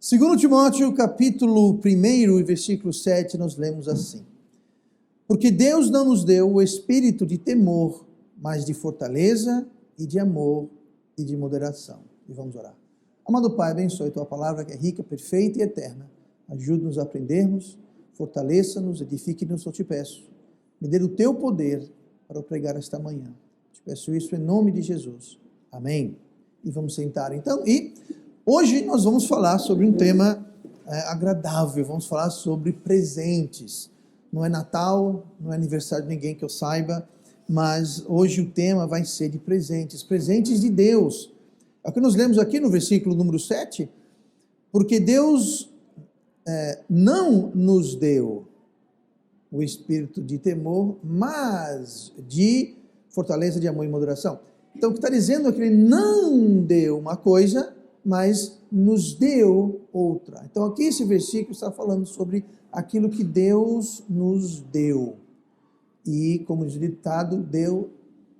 Segundo Timóteo, capítulo 1 e versículo 7, nós lemos assim: Porque Deus não nos deu o espírito de temor, mas de fortaleza e de amor e de moderação. E vamos orar. Amado Pai, abençoe Tua palavra que é rica, perfeita e eterna. Ajude-nos a aprendermos, fortaleça-nos, edifique-nos, eu te peço. Me dê o Teu poder para eu pregar esta manhã. Te peço isso em nome de Jesus. Amém. E vamos sentar então. E hoje nós vamos falar sobre um tema agradável, vamos falar sobre presentes. Não é Natal, não é aniversário de ninguém que eu saiba, mas hoje o tema vai ser de presentes, presentes de Deus. É o que nós lemos aqui no versículo número 7, porque Deus não nos deu o espírito de temor, mas de fortaleza, de amor e moderação. Então o que está dizendo é que Ele não deu uma coisa, mas nos deu outra. Então aqui esse versículo está falando sobre aquilo que Deus nos deu. E como diz o ditado, deu,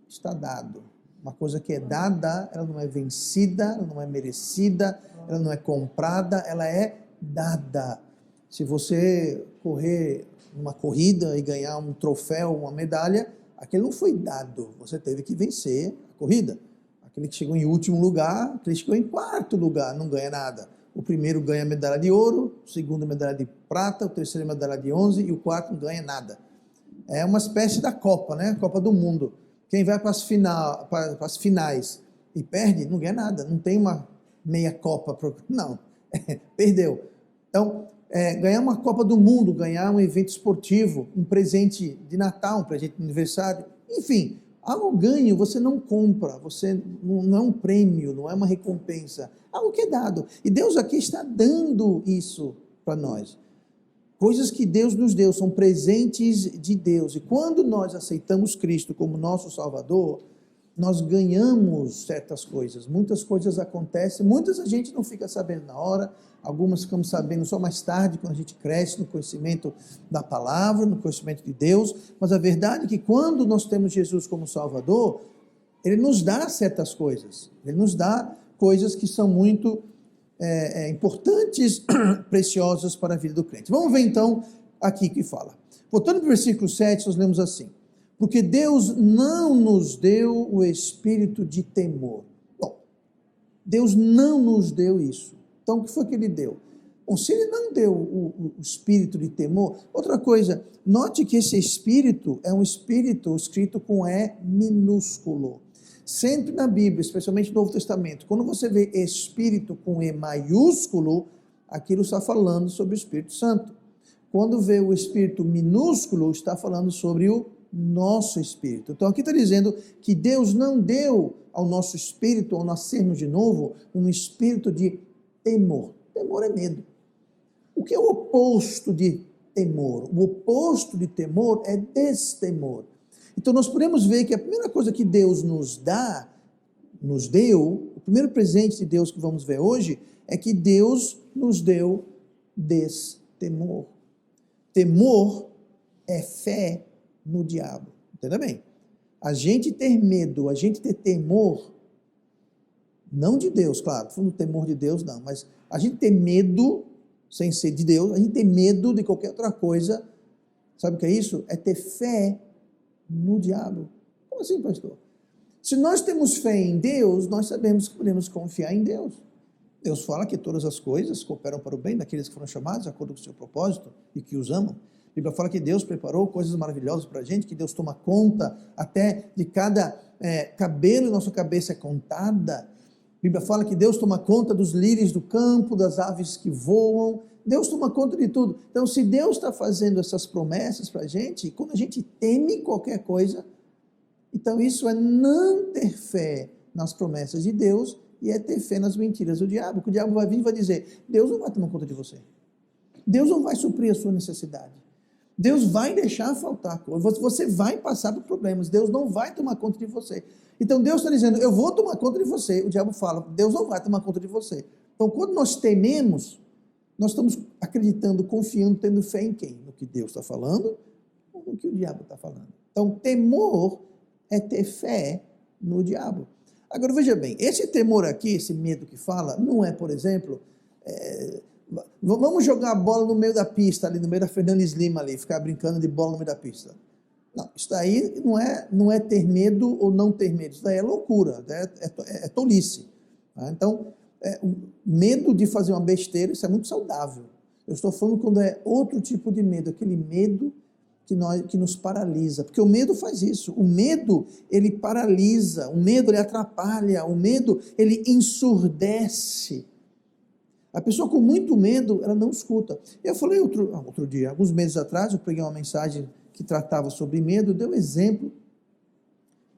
está dado. Uma coisa que é dada, ela não é vencida, ela não é merecida, ela não é comprada, ela é dada. Se você correr uma corrida e ganhar um troféu, uma medalha, aquele não foi dado, você teve que vencer a corrida. Aquele que chegou em último lugar, aquele que chegou em quarto lugar, não ganha nada. O primeiro ganha a medalha de ouro, o segundo medalha de prata, o terceiro medalha de bronze e o quarto não ganha nada. É uma espécie da Copa, né? Copa do Mundo. Quem vai para as finais e perde, não ganha nada. Não tem uma meia Copa. Não, perdeu. Então, ganhar uma Copa do Mundo, ganhar um evento esportivo, um presente de Natal, um presente de aniversário, enfim, algo ganho você não compra, você não é um prêmio, não é uma recompensa, algo que é dado. E Deus aqui está dando isso para nós. Coisas que Deus nos deu, são presentes de Deus. E quando nós aceitamos Cristo como nosso Salvador, nós ganhamos certas coisas. Muitas coisas acontecem, muitas a gente não fica sabendo na hora, algumas ficamos sabendo só mais tarde, quando a gente cresce no conhecimento da palavra, no conhecimento de Deus. Mas a verdade é que quando nós temos Jesus como Salvador, Ele nos dá certas coisas. Ele nos dá coisas que são muito importantes, preciosas para a vida do crente. Vamos ver então aqui que fala. Voltando para o versículo 7, nós lemos assim: Porque Deus não nos deu o espírito de temor. Bom, Deus não nos deu isso. Então o que foi que Ele deu? Bom, se Ele não deu o espírito de temor, outra coisa, note que esse espírito é um espírito escrito com E minúsculo. Sempre na Bíblia, especialmente no Novo Testamento, quando você vê espírito com E maiúsculo, aquilo está falando sobre o Espírito Santo. Quando vê o espírito minúsculo, está falando sobre o nosso espírito. Então aqui está dizendo que Deus não deu ao nosso espírito, ao nascermos de novo, um espírito de temor. Temor é medo. O que é o oposto de temor? O oposto de temor é destemor. Então nós podemos ver que a primeira coisa que Deus nos deu, o primeiro presente de Deus que vamos ver hoje, é que Deus nos deu destemor. Temor é fé no diabo. Entenda bem? A gente ter medo, a gente ter temor, não de Deus, claro, falando temor de Deus não, mas a gente ter medo, sem ser de Deus, a gente ter medo de qualquer outra coisa, sabe o que é isso? É ter fé no diabo. Como assim, pastor? Se nós temos fé em Deus, nós sabemos que podemos confiar em Deus. Deus fala que todas as coisas cooperam para o bem daqueles que foram chamados de acordo com o seu propósito e que os amam. A Bíblia fala que Deus preparou coisas maravilhosas para a gente, que Deus toma conta até de cada cabelo em nossa cabeça é contada. A Bíblia fala que Deus toma conta dos lírios do campo, das aves que voam. Deus toma conta de tudo. Então, se Deus está fazendo essas promessas para a gente, quando a gente teme qualquer coisa, então isso é não ter fé nas promessas de Deus e é ter fé nas mentiras do diabo. Que o diabo vai vir e vai dizer: Deus não vai tomar conta de você. Deus não vai suprir a sua necessidade. Deus vai deixar faltar coisas. Você vai passar por problemas. Deus não vai tomar conta de você. Então Deus está dizendo: eu vou tomar conta de você. O diabo fala: Deus não vai tomar conta de você. Então quando nós tememos, nós estamos acreditando, confiando, tendo fé em quem? No que Deus está falando ou no que o diabo está falando? Então, temor é ter fé no diabo. Agora, veja bem, esse temor aqui, esse medo que fala, não é, por exemplo, Vamos jogar a bola no meio da pista, ali no meio da Fernandes Lima, ali, ficar brincando de bola no meio da pista. Não, isso daí não é ter medo ou não ter medo, isso daí é loucura, é tolice. Tá? Então, o medo de fazer uma besteira, isso é muito saudável. Eu estou falando quando é outro tipo de medo, aquele medo que nos paralisa, porque o medo faz isso, o medo ele paralisa, o medo ele atrapalha, o medo ele ensurdece. A pessoa com muito medo, ela não escuta. Eu falei outro dia, alguns meses atrás, eu peguei uma mensagem que tratava sobre medo, deu exemplo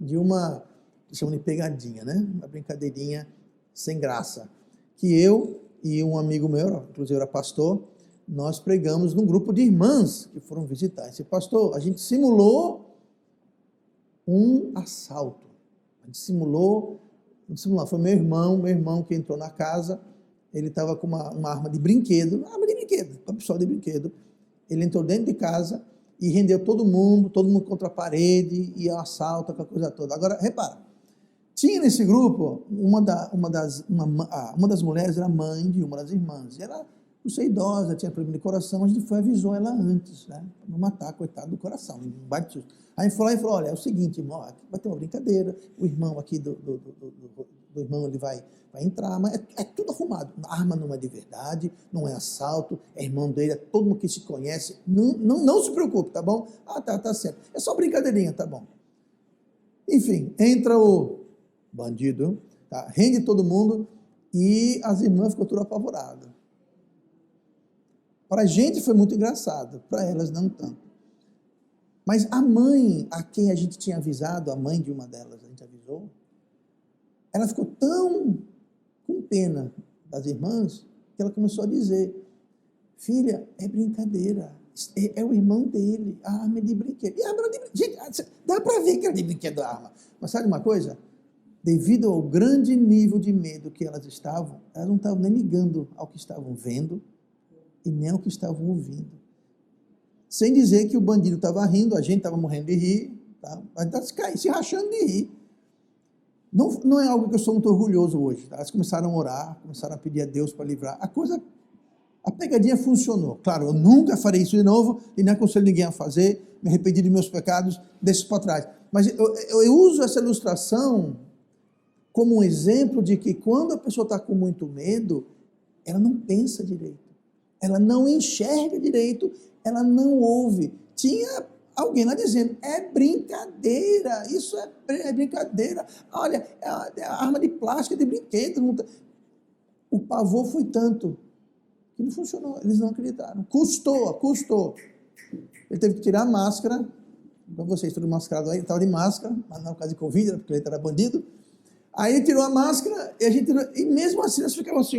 de uma, que chamam de pegadinha, né? Uma brincadeirinha sem graça, que eu e um amigo meu, inclusive era pastor, nós pregamos num grupo de irmãs que foram visitar. Esse pastor, a gente simulou um assalto. A gente simulou, foi meu irmão que entrou na casa, ele estava com uma arma de brinquedo, para pessoal de brinquedo. Ele entrou dentro de casa e rendeu todo mundo contra a parede, e assalto, aquela coisa toda. Agora, repara, tinha nesse grupo, uma das mulheres era mãe de uma das irmãs, e ela, não sei, idosa, tinha problema de coração, a gente avisou ela antes, né, para não matar, coitado do coração, um baita susto. Aí a gente foi lá e falou, olha, é o seguinte, irmão, aqui vai ter uma brincadeira, o irmão aqui do irmão, ele vai entrar, mas é tudo arrumado, a arma não é de verdade, não é assalto, é irmão dele, é todo mundo que se conhece, não se preocupe, tá bom? Ah, tá certo, é só brincadeirinha, tá bom. Enfim, entra o bandido, tá? Rende todo mundo e as irmãs ficam tudo apavoradas. Para a gente foi muito engraçado, para elas não tanto. Mas a mãe, a quem a gente tinha avisado, a mãe de uma delas, a gente avisou, ela ficou tão com pena das irmãs, que ela começou a dizer, filha, é brincadeira, é o irmão dele, a arma é de brinquedo. E a arma é de brinquedo. Gente, dá para ver que é de brinquedo a arma. Mas sabe uma coisa? Devido ao grande nível de medo que elas não estavam nem ligando ao que estavam vendo e nem ao que estavam ouvindo. Sem dizer que o bandido estava rindo, a gente estava morrendo de rir, tá? Mas estava se rachando de rir. Não é algo que eu sou muito orgulhoso hoje. Tá? Elas começaram a orar, começaram a pedir a Deus para livrar. A pegadinha funcionou. Claro, eu nunca farei isso de novo e nem aconselho ninguém a fazer, me arrependi de meus pecados, desses para trás. Mas eu uso essa ilustração como um exemplo de que quando a pessoa está com muito medo, ela não pensa direito, ela não enxerga direito, ela não ouve. Tinha alguém lá dizendo, é brincadeira, isso é brincadeira, olha, é a arma de plástico, é de brinquedo. O pavor foi tanto que não funcionou, eles não acreditaram, custou. Ele teve que tirar a máscara, para vocês todos mascarados aí, ele estava de máscara, mas não por causa de Covid, porque ele era bandido. Aí ele tirou a máscara e mesmo assim nós ficamos assim,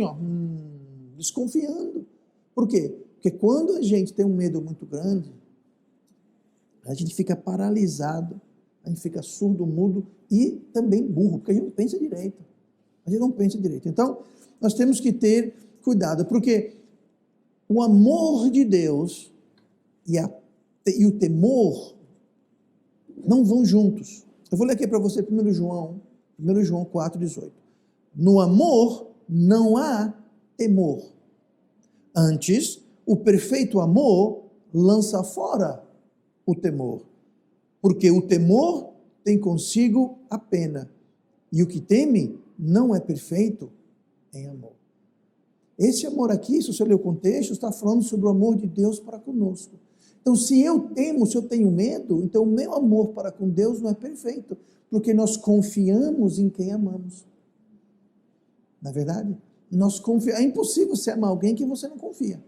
desconfiando. Por quê? Porque quando a gente tem um medo muito grande, a gente fica paralisado, a gente fica surdo, mudo e também burro, porque a gente não pensa direito. Então, nós temos que ter cuidado, porque o amor de Deus e o temor não vão juntos. Eu vou ler aqui para você 1 João 4,18. No amor não há temor. Antes, o perfeito amor lança fora o temor. Porque o temor tem consigo a pena. E o que teme não é perfeito em amor. Esse amor aqui, se você ler o contexto, está falando sobre o amor de Deus para conosco. Então, se eu tenho medo, então o meu amor para com Deus não é perfeito, porque nós confiamos em quem amamos. Não é verdade? É impossível você amar alguém que você não confia.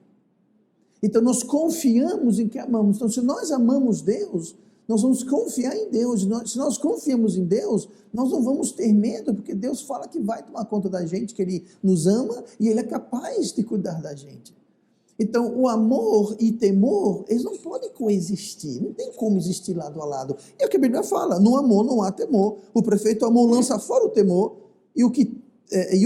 Então, nós confiamos em quem amamos. Então, se nós amamos Deus, nós vamos confiar em Deus. Se nós confiamos em Deus, nós não vamos ter medo, porque Deus fala que vai tomar conta da gente, que Ele nos ama e Ele é capaz de cuidar da gente. Então, o amor e temor, eles não podem coexistir, não tem como existir lado a lado. É o que a Bíblia fala, no amor não há temor. O perfeito amor lança fora o temor, e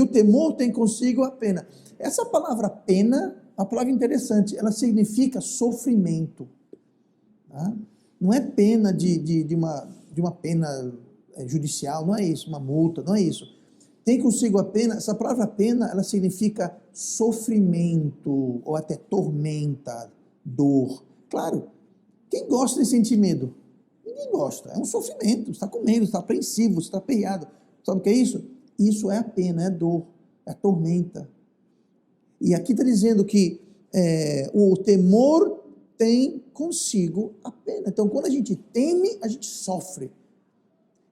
o temor tem consigo a pena. Essa palavra pena, é uma palavra interessante, ela significa sofrimento. Tá? Não é pena de uma pena judicial, não é isso, uma multa, não é isso. tem consigo a pena. Essa palavra pena, ela significa sofrimento ou até tormenta, dor. Claro, quem gosta de sentir medo? Ninguém gosta, é um sofrimento, você está com medo, você está apreensivo, você está aperreado. Sabe o que é isso? Isso é a pena, é a dor, é a tormenta. E aqui está dizendo que o temor tem consigo a pena. Então, quando a gente teme, a gente sofre.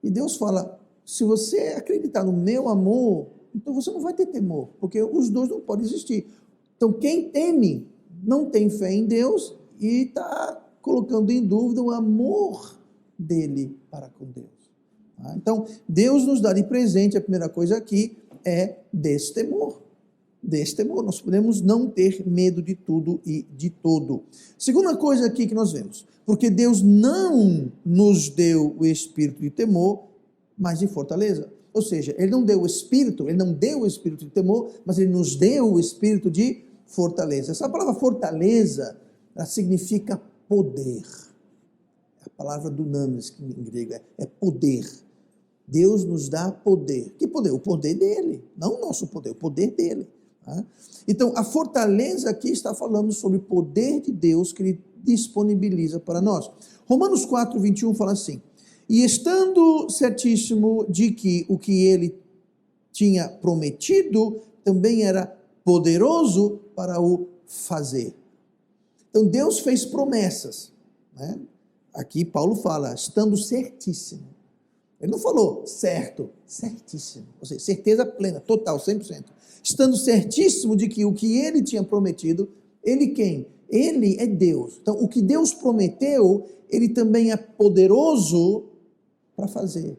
E Deus fala, se você acreditar no meu amor, então você não vai ter temor, porque os dois não podem existir. Então, quem teme não tem fé em Deus e está colocando em dúvida o amor dele para com Deus. Tá? Então, Deus nos dá de presente, a primeira coisa aqui é desse temor. Desse temor, nós podemos não ter medo de tudo e de todo. Segunda coisa aqui que nós vemos, porque Deus não nos deu o espírito de temor, mas de fortaleza. Ou seja, Ele não deu o espírito de temor, mas Ele nos deu o espírito de fortaleza. Essa palavra fortaleza, ela significa poder. A palavra dunamis, que em grego é poder. Deus nos dá poder. Que poder? O poder dele, não o nosso poder, o poder dele. Tá? Então, a fortaleza aqui está falando sobre o poder de Deus que ele disponibiliza para nós. Romanos 4, 21 fala assim, e estando certíssimo de que o que ele tinha prometido também era poderoso para o fazer. Então, Deus fez promessas, né? Aqui Paulo fala, estando certíssimo. Ele não falou certo, certíssimo. Ou seja, certeza plena, total, 100%. Estando certíssimo de que o que ele tinha prometido, ele quem? Ele é Deus. Então, o que Deus prometeu, ele também é poderoso para fazer.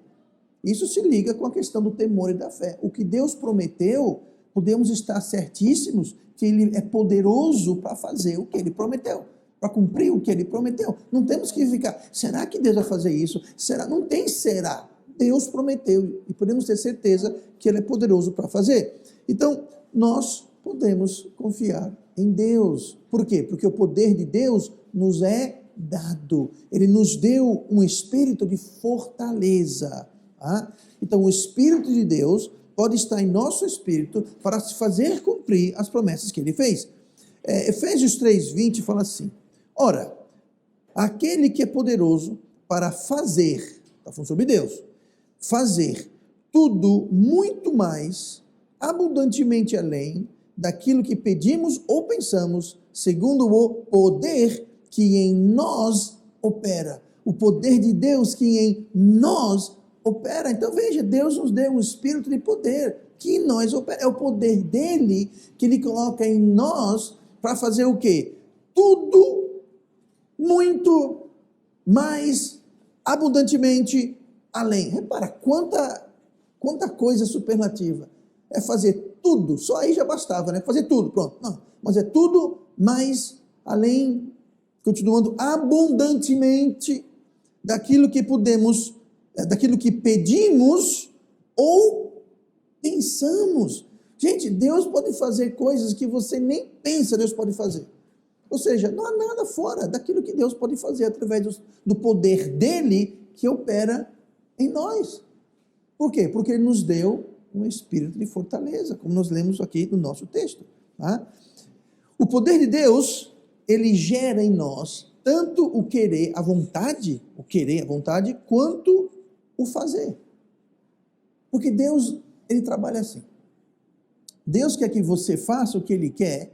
Isso se liga com a questão do temor e da fé. O que Deus prometeu, podemos estar certíssimos que ele é poderoso para fazer o que ele prometeu. Para cumprir o que ele prometeu. Não temos que ficar, será que Deus vai fazer isso? Será? Não tem será. Deus prometeu e podemos ter certeza que ele é poderoso para fazer. Então, nós podemos confiar em Deus. Por quê? Porque o poder de Deus nos é dado. Ele nos deu um espírito de fortaleza. Tá? Então, o Espírito de Deus pode estar em nosso espírito para se fazer cumprir as promessas que ele fez. Efésios 3:20 fala assim, ora, aquele que é poderoso para fazer, está falando sobre Deus, fazer tudo muito mais, abundantemente além daquilo que pedimos ou pensamos, segundo o poder que em nós opera. O poder de Deus que em nós opera. Então veja, Deus nos deu um espírito de poder que em nós opera. É o poder dele que ele coloca em nós para fazer o quê? Tudo muito mais abundantemente além. Repara, quanta coisa superlativa. É fazer tudo, só aí já bastava, né? Fazer tudo, pronto. Não, mas é tudo mais além, continuando abundantemente daquilo que podemos, daquilo que pedimos ou pensamos. Gente, Deus pode fazer coisas que você nem pensa Deus pode fazer. Ou seja, não há nada fora daquilo que Deus pode fazer através do poder dele que opera em nós. Por quê? Porque ele nos deu um espírito de fortaleza, como nós lemos aqui no nosso texto. Tá? O poder de Deus, ele gera em nós tanto o querer, a vontade, quanto o fazer. Porque Deus, ele trabalha assim. Deus quer que você faça o que ele quer,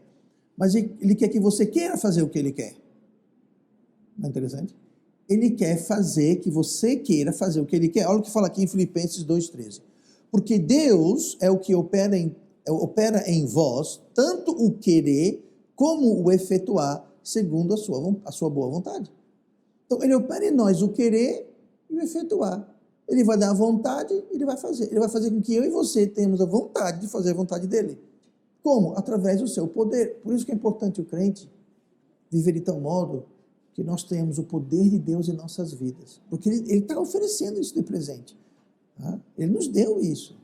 mas ele quer que você queira fazer o que ele quer. Não é interessante? Ele quer fazer que você queira fazer o que ele quer. Olha o que fala aqui em Filipenses 2,13. Porque Deus é o que opera em vós, tanto o querer como o efetuar, segundo a sua boa vontade. Então, ele opera em nós o querer e o efetuar. Ele vai dar a vontade, ele vai fazer. Ele vai fazer com que eu e você tenhamos a vontade de fazer a vontade dele. Como? Através do seu poder. Por isso que é importante o crente viver de tal modo que nós tenhamos o poder de Deus em nossas vidas. Porque ele está oferecendo isso de presente. Tá? Ele nos deu isso.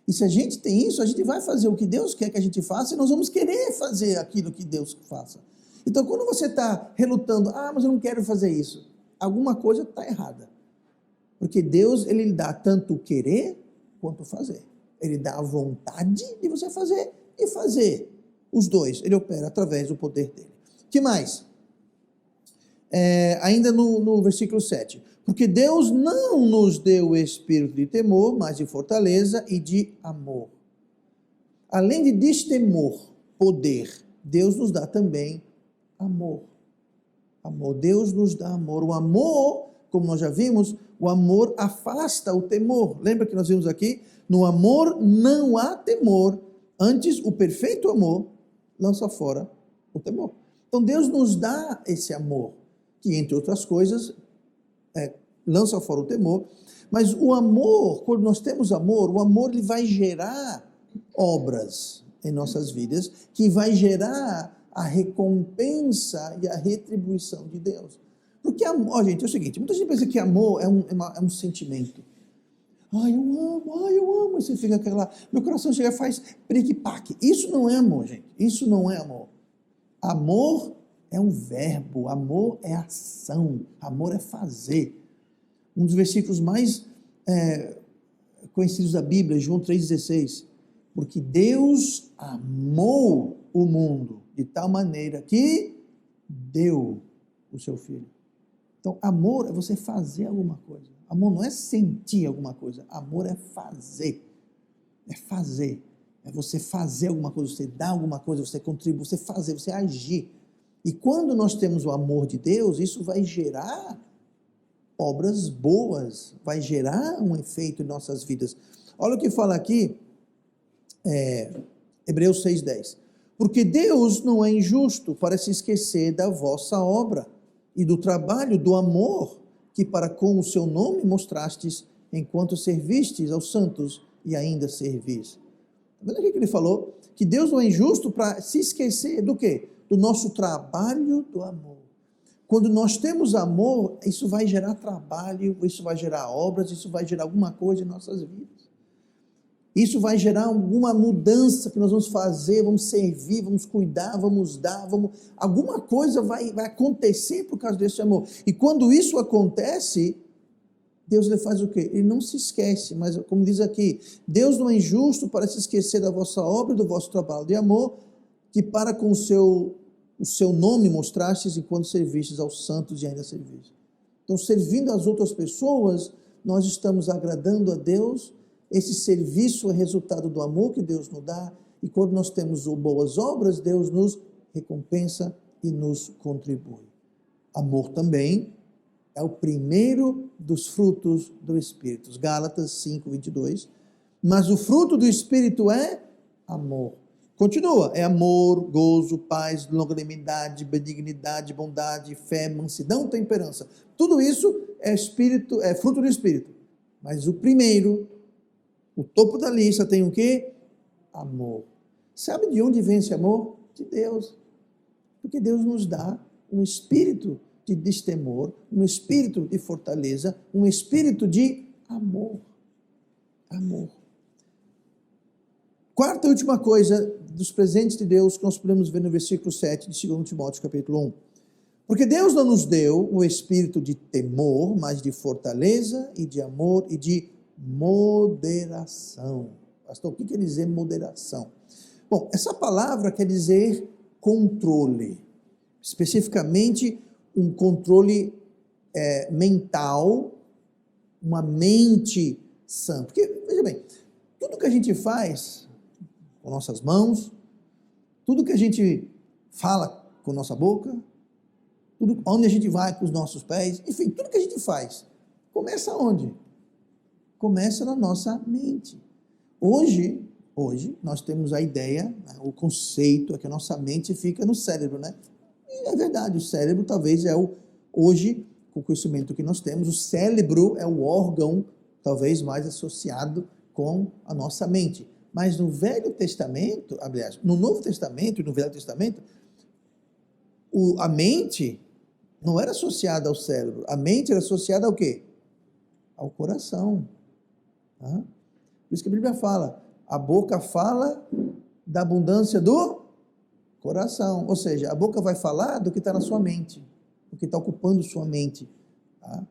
E se a gente tem isso, a gente vai fazer o que Deus quer que a gente faça e nós vamos querer fazer aquilo que Deus faça. Então, quando você está relutando, mas eu não quero fazer isso, alguma coisa está errada. Porque Deus, ele dá tanto o querer quanto o fazer. Ele dá a vontade de você fazer e fazer. Os dois, ele opera através do poder dele. O que mais? Ainda no versículo 7. Porque Deus não nos deu o espírito de temor, mas de fortaleza e de amor. Além de destemor, poder, Deus nos dá também amor. Amor. Deus nos dá amor. O amor, como nós já vimos, o amor afasta o temor. Lembra que nós vimos aqui? No amor não há temor. Antes, o perfeito amor lança fora o temor. Então, Deus nos dá esse amor, que, entre outras coisas, lança fora o temor. Mas o amor, quando nós temos amor, o amor ele vai gerar obras em nossas vidas, que vai gerar a recompensa e a retribuição de Deus. Porque amor, gente, é o seguinte, muita gente pensa que amor é um sentimento. Ai, eu amo, e você fica aquela, meu coração chega e faz periquipaque. Isso não é amor, gente, isso não é amor. Amor é um verbo, amor é ação, amor é fazer. Um dos versículos mais conhecidos da Bíblia, João 3,16, porque Deus amou o mundo de tal maneira que deu o seu Filho. Então, amor é você fazer alguma coisa. Amor não é sentir alguma coisa. Amor é fazer. É fazer. É você fazer alguma coisa, você dar alguma coisa, você contribuir, você fazer, você agir. E quando nós temos o amor de Deus, isso vai gerar obras boas, vai gerar um efeito em nossas vidas. Olha o que fala aqui, Hebreus 6,10. Porque Deus não é injusto para se esquecer da vossa obra e do trabalho, do amor que para com o seu nome mostrastes enquanto servistes aos santos e ainda servis. Está vendo o que ele falou? Que Deus não é injusto para se esquecer do quê? Do nosso trabalho do amor. Quando nós temos amor, isso vai gerar trabalho, isso vai gerar obras, isso vai gerar alguma coisa em nossas vidas. Isso vai gerar alguma mudança que nós vamos fazer, vamos servir, vamos cuidar, vamos dar, alguma coisa vai acontecer por causa desse amor. E quando isso acontece, Deus ele faz o quê? Ele não se esquece, mas como diz aqui, Deus não é injusto para se esquecer da vossa obra e do vosso trabalho de amor, que para com o seu nome mostrastes enquanto servistes aos santos e ainda servis. Então, servindo as outras pessoas, nós estamos agradando a Deus. Esse serviço é resultado do amor que Deus nos dá, e quando nós temos boas obras, Deus nos recompensa e nos contribui. Amor também é o primeiro dos frutos do Espírito. Gálatas 5:22. Mas o fruto do Espírito é amor. Continua, é amor, gozo, paz, longanimidade, benignidade, bondade, fé, mansidão, temperança. Tudo isso é fruto do Espírito. Mas o primeiro, o topo da lista tem o quê? Amor. Sabe de onde vem esse amor? De Deus. Porque Deus nos dá um espírito de destemor, um espírito de fortaleza, um espírito de amor. Amor. Quarta e última coisa dos presentes de Deus que nós podemos ver no versículo 7 de 2 Timóteo capítulo 1. Porque Deus não nos deu o espírito de temor, mas de fortaleza e de amor e de moderação. Pastor, o que quer dizer moderação? Bom, essa palavra quer dizer controle. Especificamente, um controle mental, uma mente sã. Porque, veja bem, tudo que a gente faz com nossas mãos, tudo que a gente fala com nossa boca, tudo onde a gente vai com os nossos pés, enfim, tudo que a gente faz, começa onde? Começa na nossa mente. Hoje nós temos a ideia, né, o conceito é que a nossa mente fica no cérebro, né? E é verdade, o cérebro talvez hoje, com o conhecimento que nós temos, o cérebro é o órgão talvez mais associado com a nossa mente. Mas no Velho Testamento, aliás, no Novo Testamento e no Velho Testamento, a mente não era associada ao cérebro, a mente era associada ao quê? Ao coração. Tá? Por isso que a Bíblia fala, a boca fala da abundância do coração, ou seja, a boca vai falar do que está na sua mente, do que está ocupando sua mente. Tá?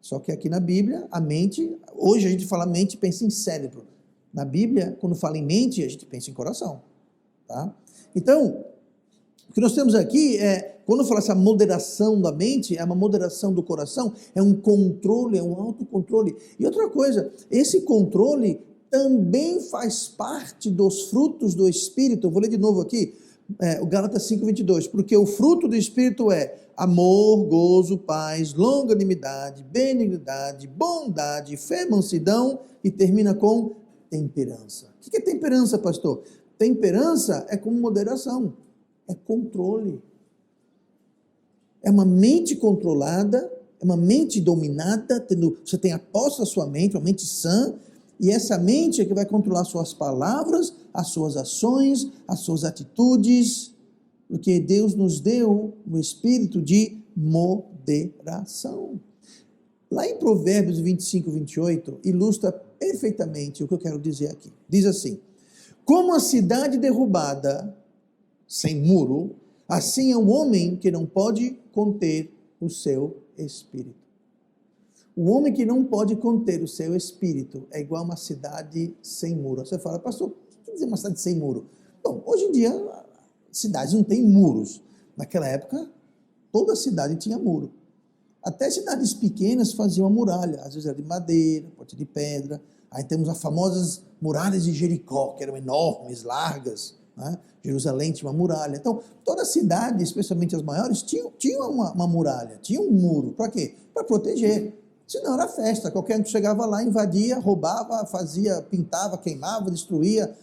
Só que aqui na Bíblia, a mente, hoje a gente fala mente, pensa em cérebro. Na Bíblia, quando fala em mente, a gente pensa em coração. Tá? Então, o que nós temos aqui quando fala essa moderação da mente, é uma moderação do coração, é um controle, é um autocontrole. E outra coisa, esse controle também faz parte dos frutos do Espírito. Eu vou ler de novo aqui, o Gálatas 5:22, porque o fruto do Espírito é amor, gozo, paz, longanimidade, benignidade, bondade, fé, mansidão, e termina com temperança. O que é temperança, pastor? Temperança é como moderação, é controle. É uma mente controlada, é uma mente dominada, você tem a posse da sua mente, uma mente sã, e essa mente é que vai controlar suas palavras, as suas ações, as suas atitudes, porque Deus nos deu um espírito de moderação. Lá em Provérbios 25:28, ilustra perfeitamente o que eu quero dizer aqui. Diz assim: como a cidade derrubada, sem muro, assim é o homem que não pode conter o seu espírito. O homem que não pode conter o seu espírito é igual a uma cidade sem muro. Você fala, pastor, o que quer dizer uma cidade sem muro? Bom, hoje em dia, cidades não têm muros. Naquela época, toda cidade tinha muro. Até cidades pequenas faziam a muralha. Às vezes era de madeira, pode ser de pedra. Aí temos as famosas muralhas de Jericó, que eram enormes, largas. Né? Jerusalém tinha uma muralha. Então, toda cidade, especialmente as maiores, tinha uma muralha, tinha um muro. Para quê? Para proteger. Senão era festa. Qualquer um que chegava lá, invadia, roubava, fazia, pintava, queimava, destruía,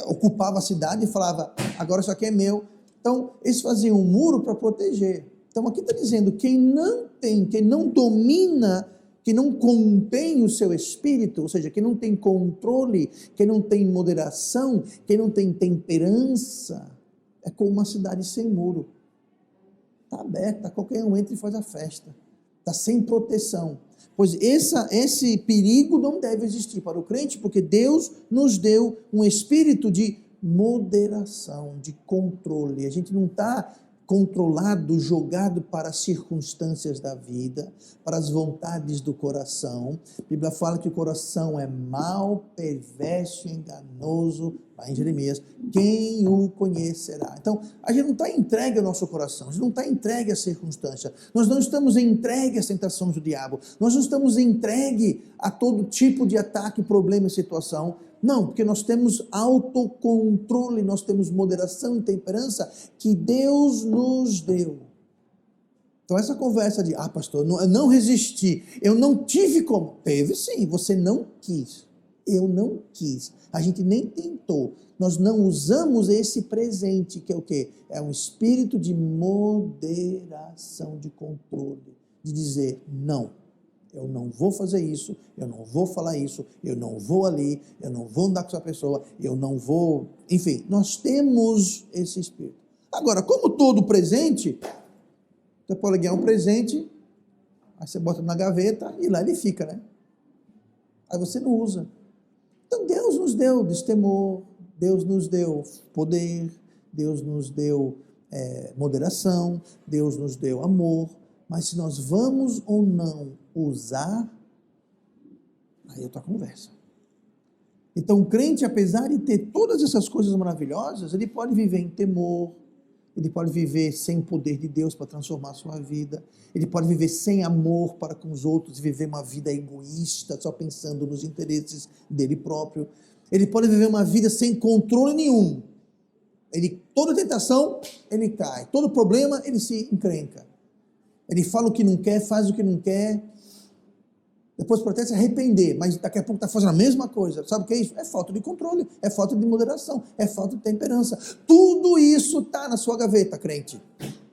ocupava a cidade e falava, agora isso aqui é meu. Então, eles faziam um muro para proteger. Então, aqui está dizendo, quem não domina, que não contém o seu espírito, ou seja, quem não tem controle, quem não tem moderação, quem não tem temperança, é como uma cidade sem muro. Está aberta, qualquer um entra e faz a festa. Está sem proteção. Pois esse perigo não deve existir para o crente, porque Deus nos deu um espírito de moderação, de controle. A gente não está controlado, jogado para as circunstâncias da vida, para as vontades do coração. A Bíblia fala que o coração é mau, perverso, enganoso, lá em Jeremias, quem o conhecerá? Então, a gente não está entregue ao nosso coração, a gente não está entregue à circunstância, nós não estamos entregue às tentações do diabo, nós não estamos entregue a todo tipo de ataque, problema e situação. Não, porque nós temos autocontrole, nós temos moderação e temperança que Deus nos deu. Então essa conversa de, pastor, eu não resisti, eu não tive como. Teve sim, você não quis. Eu não quis. A gente nem tentou. Nós não usamos esse presente, que é o quê? É um espírito de moderação, de controle, de dizer não. Eu não vou fazer isso, eu não vou falar isso, eu não vou ali, eu não vou andar com essa pessoa, eu não vou... Enfim, nós temos esse espírito. Agora, como todo presente, você pode ganhar um presente, aí você bota na gaveta e lá ele fica, né? Aí você não usa. Então Deus nos deu destemor, Deus nos deu poder, Deus nos deu moderação, Deus nos deu amor, mas se nós vamos ou não usar, aí é outra conversa. Então o crente, apesar de ter todas essas coisas maravilhosas, ele pode viver em temor, ele pode viver sem o poder de Deus para transformar a sua vida, ele pode viver sem amor para com os outros, viver uma vida egoísta, só pensando nos interesses dele próprio, ele pode viver uma vida sem controle nenhum, toda tentação, ele cai, todo problema, ele se encrenca. Ele fala o que não quer, faz o que não quer, depois pode até se arrepender, mas daqui a pouco está fazendo a mesma coisa. Sabe o que é isso? É falta de controle, é falta de moderação, é falta de temperança. Tudo isso está na sua gaveta, crente.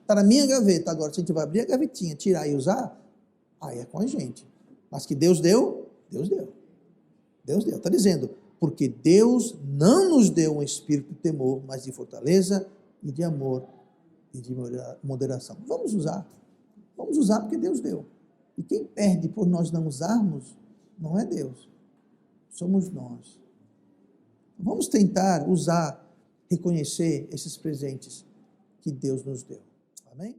Está na minha gaveta. Agora, se a gente vai abrir a gavetinha, tirar e usar, aí é com a gente. Mas que Deus deu, Deus deu. Deus deu. Está dizendo, porque Deus não nos deu um espírito de temor, mas de fortaleza e de amor e de moderação. Vamos usar. Vamos usar porque Deus deu. E quem perde por nós não usarmos, não é Deus. Somos nós. Vamos tentar usar, reconhecer esses presentes que Deus nos deu. Amém?